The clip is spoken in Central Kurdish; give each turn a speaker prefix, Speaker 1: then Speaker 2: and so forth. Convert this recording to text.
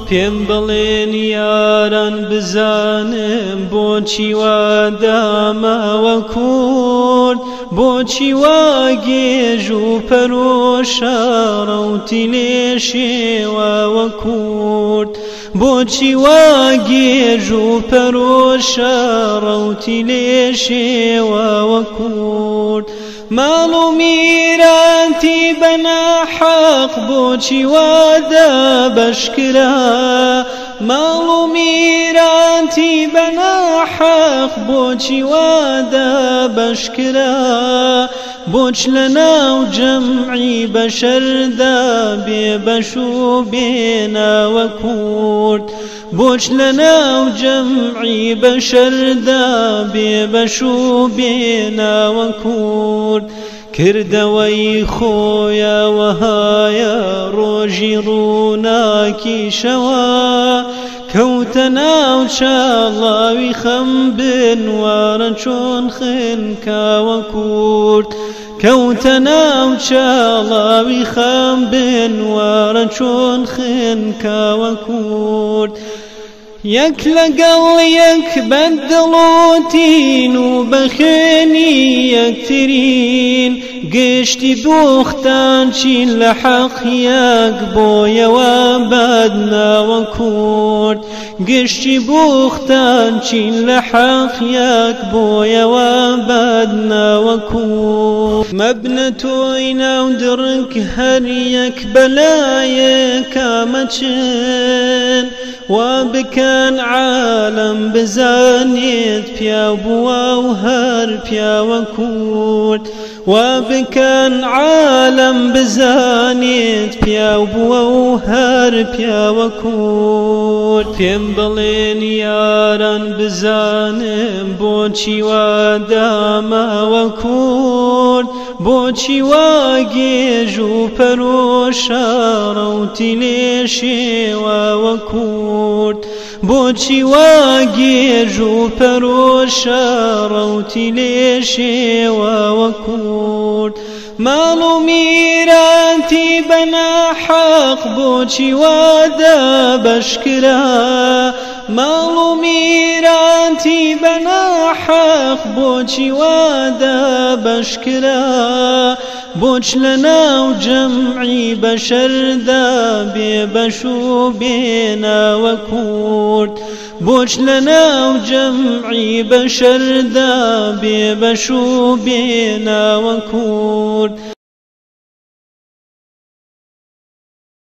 Speaker 1: پێم بڵێن یاران بزانم بۆچی وا داماوە کورد، بۆچی وا گێژ و پەرۆشە ڕەوتی لێ شێواوە کورد، بۆچی وا گێژ و پەرۆشە ڕەوتی لێ شێواوە کورد. ماڵ و میراتی بەناحەق بۆچی وا دابەشکرا، ماڵ و میراتی بەناحەق بۆچی وا دابەشکرا، بۆچ لەناو جەمعی بەشەردا بێبەش و بێناوە کورد، بۆچ لەناو جەمعی بەشەردا بێبەش و بێناوە کورد. کردەوەی خۆیەوەهایە ڕۆژی ڕووناکیشەوە، کەوتە ناو چاڵاوی خەم بنوارە چۆن خنکاوە کورد، کەوتە ناو چاڵاوی خەم بنوارە چۆن خنکاوە کورد. یەک لەگەڵ یەک بەدڵ و تین و بەخێنی یەکترین، گشتی دوختان چین لە حەق یەک بۆیەوە بەدناوە کورد، گشتی بوختان چین لە حەق یەک بۆیەوە بەدناوە کورد. مەبنە تۆی ناو درک هەر یەک بەلایەکە مەچن، وا بکەن عالم بزانێت پیاو بووە و هەر پیاوە کورد، وا بکەن عالم بزانێت پیاو بووە و هەر پیاوە کورد. پێم بڵێن یاران بزانم بۆچی وا داماوە کورد، بۆچی وا گێژ و پەرۆشە ڕەوتی لێ شێواوە کورد، بۆچی وا گێژ و پەرۆشە ڕەوتی لێ شێواوە کورد. ماڵ و میراتی بەناحەق بۆچی وا دابەشکرا، ماڵ و میراتی بەناحەق بۆچی وا دابەشکرا، بۆچ لەناو جەمعی بەشەردا بێبەش و بێناوە کورد، بۆچ لەناو جەمعی بەشەردا بێبەش و بێناوە کورد.